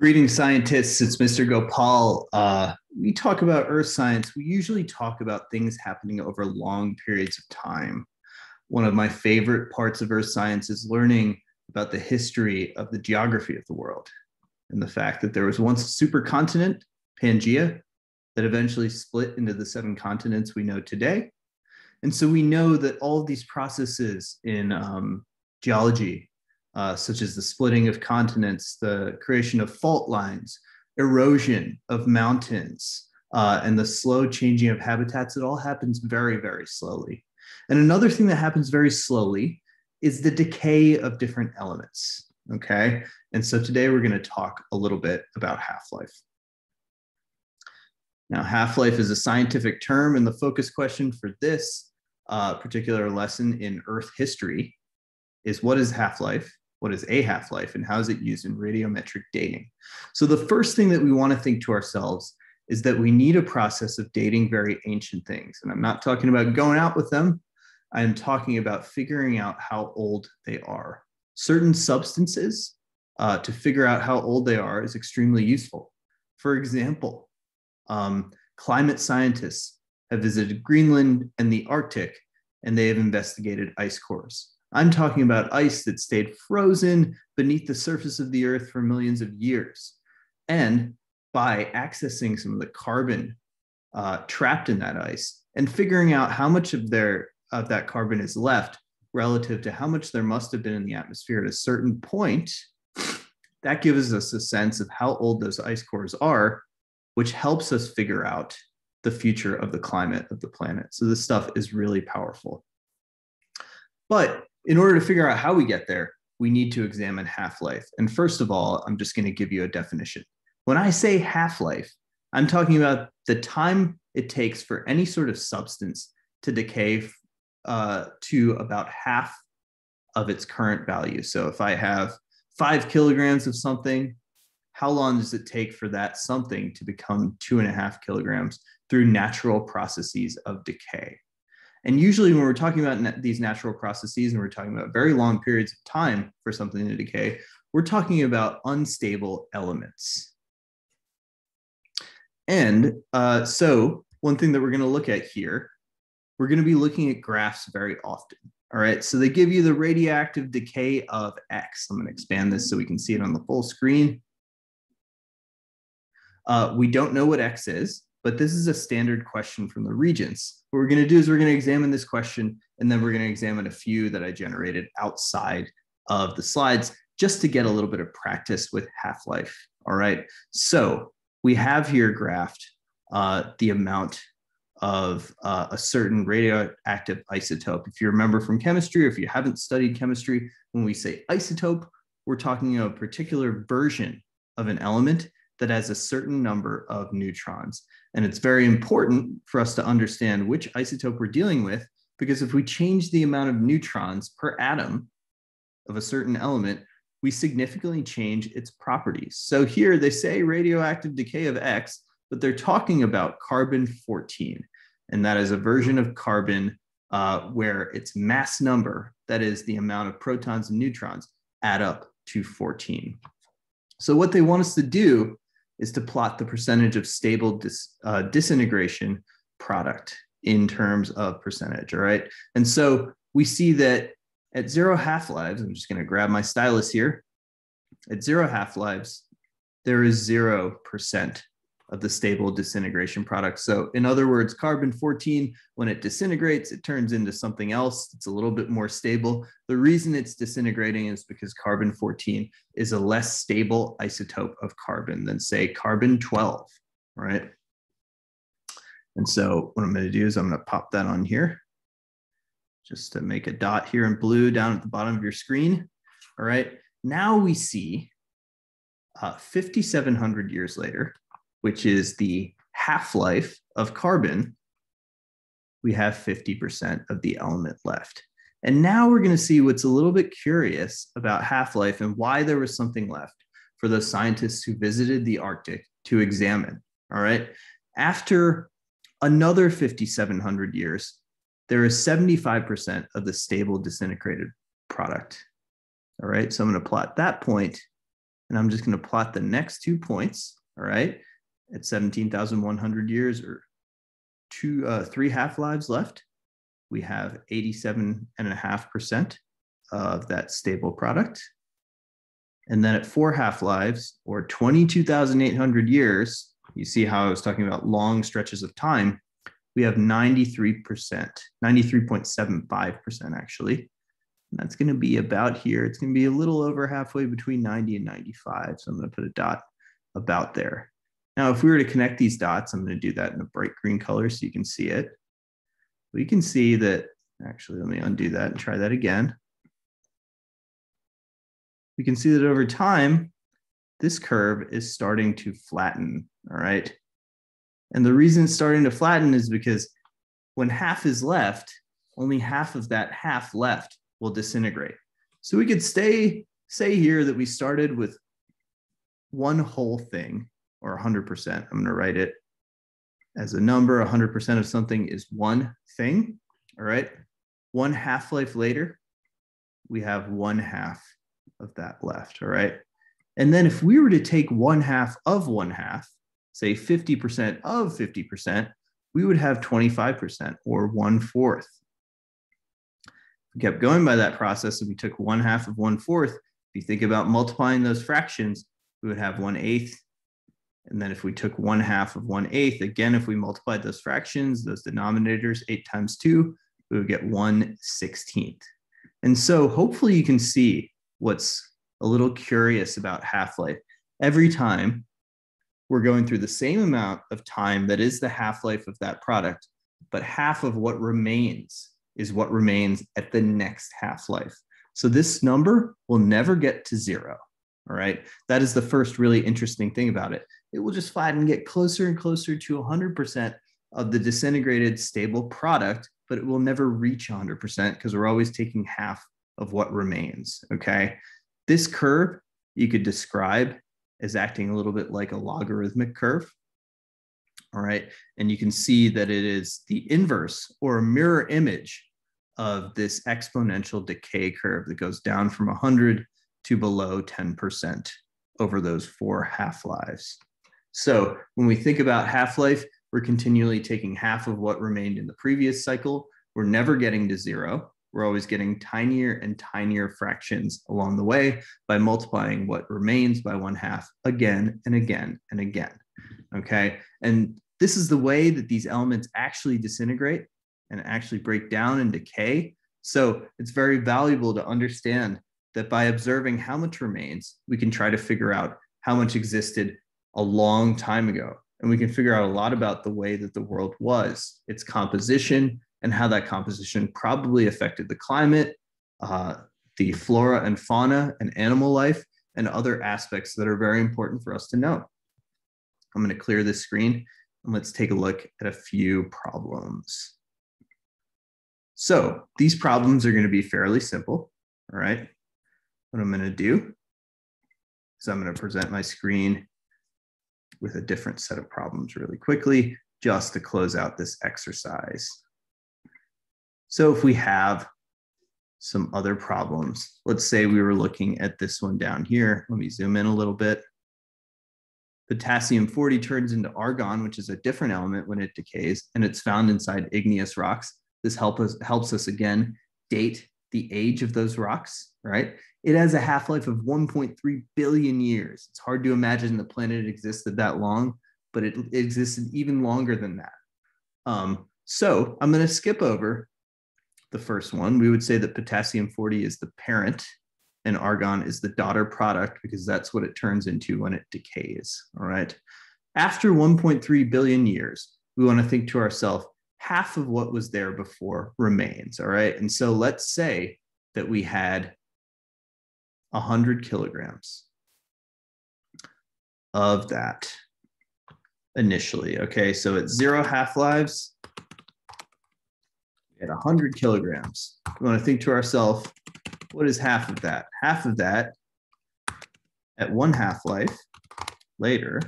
Greetings, scientists. It's Mr. Gopal. We talk about Earth science. We usually talk about things happening over long periods of time. One of my favorite parts of Earth science is learning about the history of the geography of the world and the fact that there was once a supercontinent, Pangaea, that eventually split into the seven continents we know today. And so we know that all of these processes in geology, such as the splitting of continents, the creation of fault lines, erosion of mountains, and the slow changing of habitats, it all happens very, very slowly. And another thing that happens very slowly is the decay of different elements. Okay. And so today we're going to talk a little bit about half-life. Now, half-life is a scientific term, and the focus question for this particular lesson in Earth history is what is half-life? What is a half-life, and how is it used in radiometric dating? So the first thing that we want to think to ourselves is that we need a process of dating very ancient things. And I'm not talking about going out with them. I'm talking about figuring out how old they are. Certain substances to figure out how old they are is extremely useful. For example, climate scientists have visited Greenland and the Arctic, and they have investigated ice cores. I'm talking about ice that stayed frozen beneath the surface of the Earth for millions of years. And by accessing some of the carbon trapped in that ice and figuring out how much of that carbon is left relative to how much there must have been in the atmosphere at a certain point, that gives us a sense of how old those ice cores are, which helps us figure out the future of the climate of the planet. So this stuff is really powerful. But in order to figure out how we get there, we need to examine half-life. And first of all, I'm just going to give you a definition. When I say half-life, I'm talking about the time it takes for any sort of substance to decay to about half of its current value. So if I have 5 kilograms of something, how long does it take for that something to become 2.5 kilograms through natural processes of decay? And usually when we're talking about these natural processes and we're talking about very long periods of time for something to decay, we're talking about unstable elements. And so one thing that we're going to look at here, we're going to be looking at graphs very often. All right, so they give you the radioactive decay of X. I'm going to expand this so we can see it on the full screen. We don't know what X is, but this is a standard question from the Regents. What we're going to do is we're going to examine this question, and then we're going to examine a few that I generated outside of the slides just to get a little bit of practice with half-life. All right, so we have here graphed the amount of a certain radioactive isotope. If you remember from chemistry, or if you haven't studied chemistry, when we say isotope, we're talking about a particular version of an element that has a certain number of neutrons. And it's very important for us to understand which isotope we're dealing with, because if we change the amount of neutrons per atom of a certain element, we significantly change its properties. So here they say radioactive decay of X, but they're talking about carbon-14. And that is a version of carbon where its mass number, that is the amount of protons and neutrons, add up to 14. So what they want us to do is to plot the percentage of stable disintegration product in terms of percentage, all right? And so we see that at 0 half-lives, I'm just gonna grab my stylus here, at 0 half-lives, there is 0% of the stable disintegration product. So in other words, carbon-14, when it disintegrates, it turns into something else. It's a little bit more stable. The reason it's disintegrating is because carbon-14 is a less stable isotope of carbon than, say, carbon-12, right? And so what I'm going to do is I'm going to pop that on here just to make a dot here in blue down at the bottom of your screen. All right, now we see 5,700 years later, which is the half-life of carbon, we have 50% of the element left. And now we're going to see what's a little bit curious about half-life and why there was something left for those scientists who visited the Arctic to examine. All right. After another 5,700 years, there is 75% of the stable disintegrated product. All right. So I'm going to plot that point And I'm just going to plot the next 2 points, all right, at 17,100 years or 3 half-lives left. We have 87.5% of that stable product. And then at 4 half-lives or 22,800 years, you see how I was talking about long stretches of time, we have 93%, 93.75% actually. And that's going to be about here. It's going to be a little over halfway between 90 and 95. So I'm going to put a dot about there. Now, if we were to connect these dots, I'm going to do that in a bright green color so you can see it. We can see that, actually, let me undo that and try that again. We can see that over time, this curve is starting to flatten, all right? And the reason it's starting to flatten is because when half is left, only half of that half left will disintegrate. So we could say here that we started with one whole thing, or 100%. I'm going to write it as a number. 100% of something is one thing, all right? 1 half-life later, we have 1/2 of that left, all right? And then if we were to take 1/2 of 1/2, say 50% of 50%, we would have 25% or 1/4. We kept going by that process and we took 1/2 of 1/4. If you think about multiplying those fractions, we would have 1/8. And then if we took 1/2 of 1/8, again, if we multiplied those fractions, those denominators, 8 times 2, we would get 1/16. And so hopefully you can see what's a little curious about half-life. Every time we're going through the same amount of time that is the half-life of that product, but half of what remains is what remains at the next half-life. So this number will never get to 0, all right? That is the first really interesting thing about it. It will just flatten and get closer and closer to 100% of the disintegrated stable product, but it will never reach 100% because we're always taking half of what remains, okay? This curve you could describe as acting a little bit like a logarithmic curve, all right? And you can see that it is the inverse or a mirror image of this exponential decay curve that goes down from 100 to below 10% over those 4 half-lives. So when we think about half-life, we're continually taking half of what remained in the previous cycle. We're never getting to 0. We're always getting tinier and tinier fractions along the way by multiplying what remains by 1/2 again and again and again, okay? And this is the way that these elements actually disintegrate and actually break down and decay. So it's very valuable to understand that by observing how much remains, we can try to figure out how much existed a long time ago. And we can figure out a lot about the way that the world was, its composition, and how that composition probably affected the climate, the flora and fauna and animal life, and other aspects that are very important for us to know. I'm going to clear this screen and let's take a look at a few problems. So these problems are going to be fairly simple, all right? What I'm going to do is I'm going to present my screen with a different set of problems really quickly, just to close out this exercise. So if we have some other problems, let's say we were looking at this one down here. Let me zoom in a little bit. Potassium-40 turns into argon, which is a different element when it decays, and it's found inside igneous rocks. This helps us again date the age of those rocks, right? It has a half-life of 1.3 billion years. It's hard to imagine the planet existed that long, but it existed even longer than that. So I'm going to skip over the first one. We would say that potassium-40 is the parent and argon is the daughter product because that's what it turns into when it decays, all right? After 1.3 billion years, we want to think to ourselves, half of what was there before remains, all right? And so let's say that we had 100 kilograms of that initially, okay? So at 0 half-lives, we had 100 kilograms. We want to think to ourselves, what is half of that? Half of that at 1 half-life later,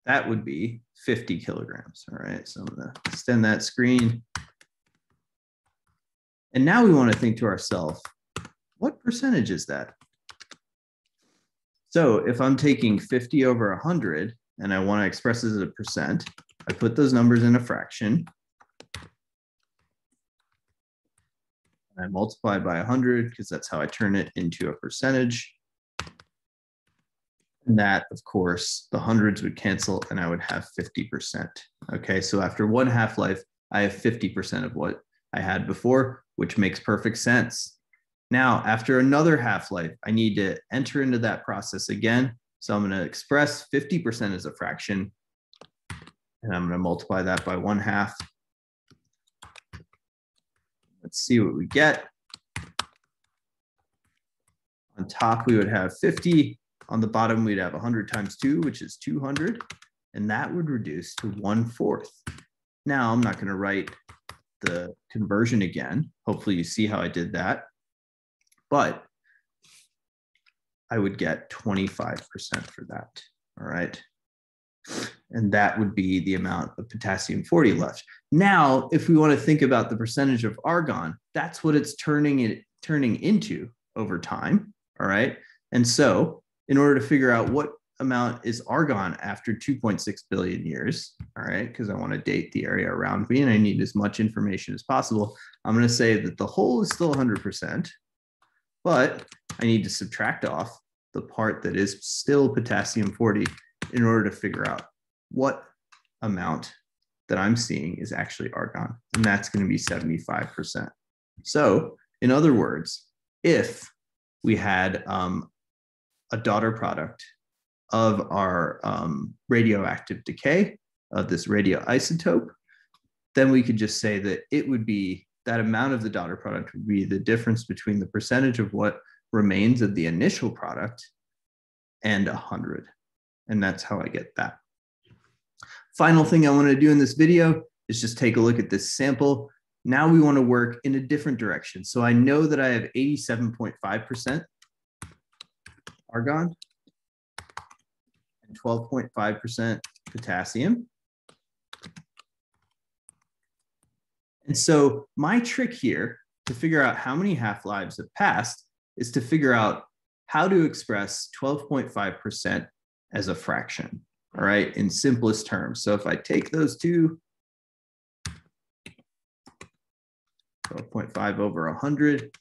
that would be 50 kilograms, all right? So I'm gonna extend that screen. And now we want to think to ourselves, what percentage is that? So if I'm taking 50 over 100 and I want to express it as a percent, I put those numbers in a fraction. And I multiply by 100 because that's how I turn it into a percentage. And that, of course, the hundreds would cancel and I would have 50%. Okay, so after one half-life, I have 50% of what I had before, which makes perfect sense. Now, after another half-life, I need to enter into that process again. So I'm going to express 50% as a fraction, and I'm going to multiply that by 1/2. Let's see what we get. On top, we would have 50. On the bottom, we'd have 100 times 2, which is 200. And that would reduce to 1/4. Now, I'm not going to write the conversion again. Hopefully, you see how I did that. But I would get 25% for that. All right. And that would be the amount of potassium-40 left. Now, if we want to think about the percentage of argon, that's what it's turning into over time. All right. And so in order to figure out what amount is argon after 2.6 billion years, all right, because I want to date the area around me and I need as much information as possible, I'm going to say that the whole is still 100%, but I need to subtract off the part that is still potassium-40 in order to figure out what amount that I'm seeing is actually argon, and that's going to be 75%. So in other words, if we had a daughter product of our radioactive decay of this radioisotope, then we could just say that it would be, that amount of the daughter product would be the difference between the percentage of what remains of the initial product and 100. And that's how I get that. Final thing I want to do in this video is just take a look at this sample. Now we want to work in a different direction. So I know that I have 87.5% argon and 12.5% potassium. And so my trick here to figure out how many half-lives have passed is to figure out how to express 12.5% as a fraction, all right, in simplest terms. So if I take those two, 12.5 over 100,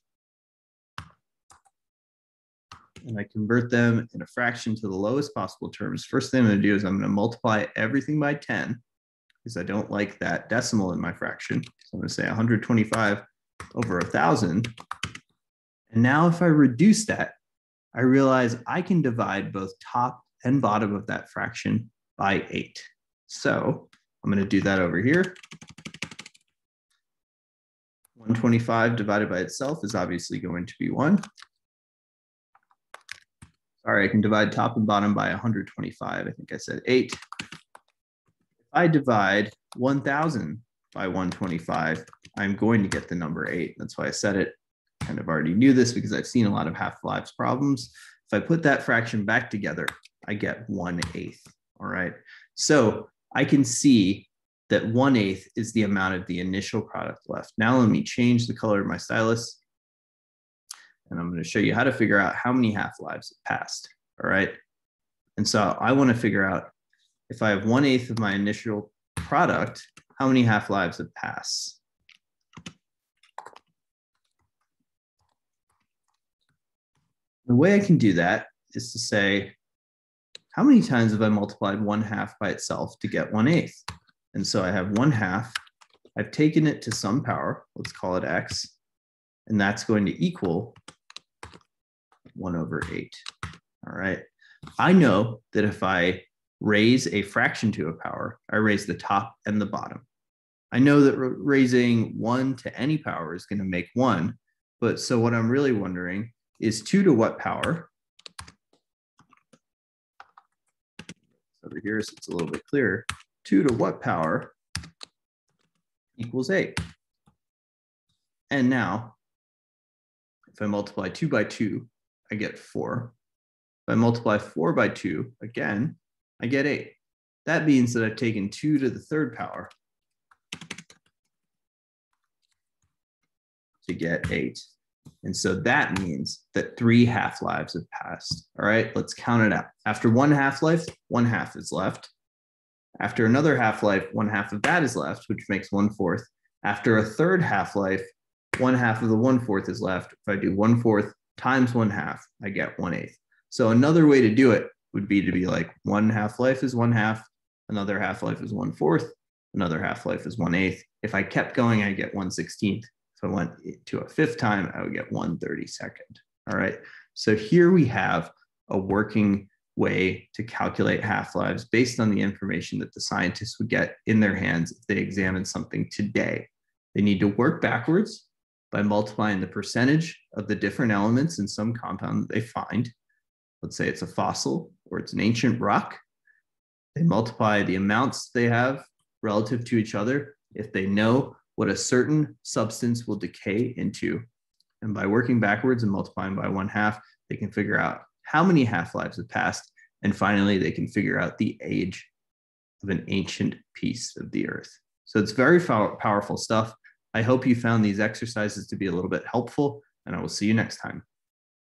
and I convert them in a fraction to the lowest possible terms, first thing I'm going to do is I'm going to multiply everything by 10, because I don't like that decimal in my fraction. So I'm going to say 125 over 1,000. And now if I reduce that, I realize I can divide both top and bottom of that fraction by 8. So I'm going to do that over here. 125 divided by itself is obviously going to be 1. Sorry, I can divide top and bottom by 125. I think I said 8. If I divide 1,000 by 125, I'm going to get the number 8. That's why I said it. Kind of already knew this because I've seen a lot of half-lives problems. If I put that fraction back together, I get 1/8. All right. So I can see that 1/8 is the amount of the initial product left. Now let me change the color of my stylus. And I'm going to show you how to figure out how many half-lives have passed. All right. And so I want to figure out if I have 1/8 of my initial product, how many half-lives have passed? The way I can do that is to say, how many times have I multiplied 1/2 by itself to get 1/8? And so I have 1/2. I've taken it to some power. Let's call it x. And that's going to equal 1/8. All right. I know that if I raise a fraction to a power, I raise the top and the bottom. I know that raising 1 to any power is going to make 1. But so what I'm really wondering is 2 to what power? Over here, so it's a little bit clearer. 2 to what power equals 8? And now, if I multiply 2 by 2, I get 4. If I multiply 4 by 2, again, I get 8. That means that I've taken 2 to the third power to get 8. And so that means that 3 half-lives have passed. All right, let's count it out. After 1 half-life, 1/2 is left. After another half-life, 1/2 of that is left, which makes 1/4. After a third half-life, 1/2 of the 1/4 is left. If I do 1/4 times 1/2, I get 1/8. So another way to do it would be to be like 1 half-life is 1/2, another half-life is 1/4, another half-life is 1/8. If I kept going, I get 1/16. If I went to a 5th time, I would get 1/32. All right. So here we have a working way to calculate half-lives based on the information that the scientists would get in their hands if they examined something today. They need to work backwards by multiplying the percentage of the different elements in some compound that they find. Let's say it's a fossil or it's an ancient rock. They multiply the amounts they have relative to each other if they know what a certain substance will decay into. And by working backwards and multiplying by 1/2, they can figure out how many half-lives have passed. And finally, they can figure out the age of an ancient piece of the earth. So it's very powerful stuff. I hope you found these exercises to be a little bit helpful, and I will see you next time.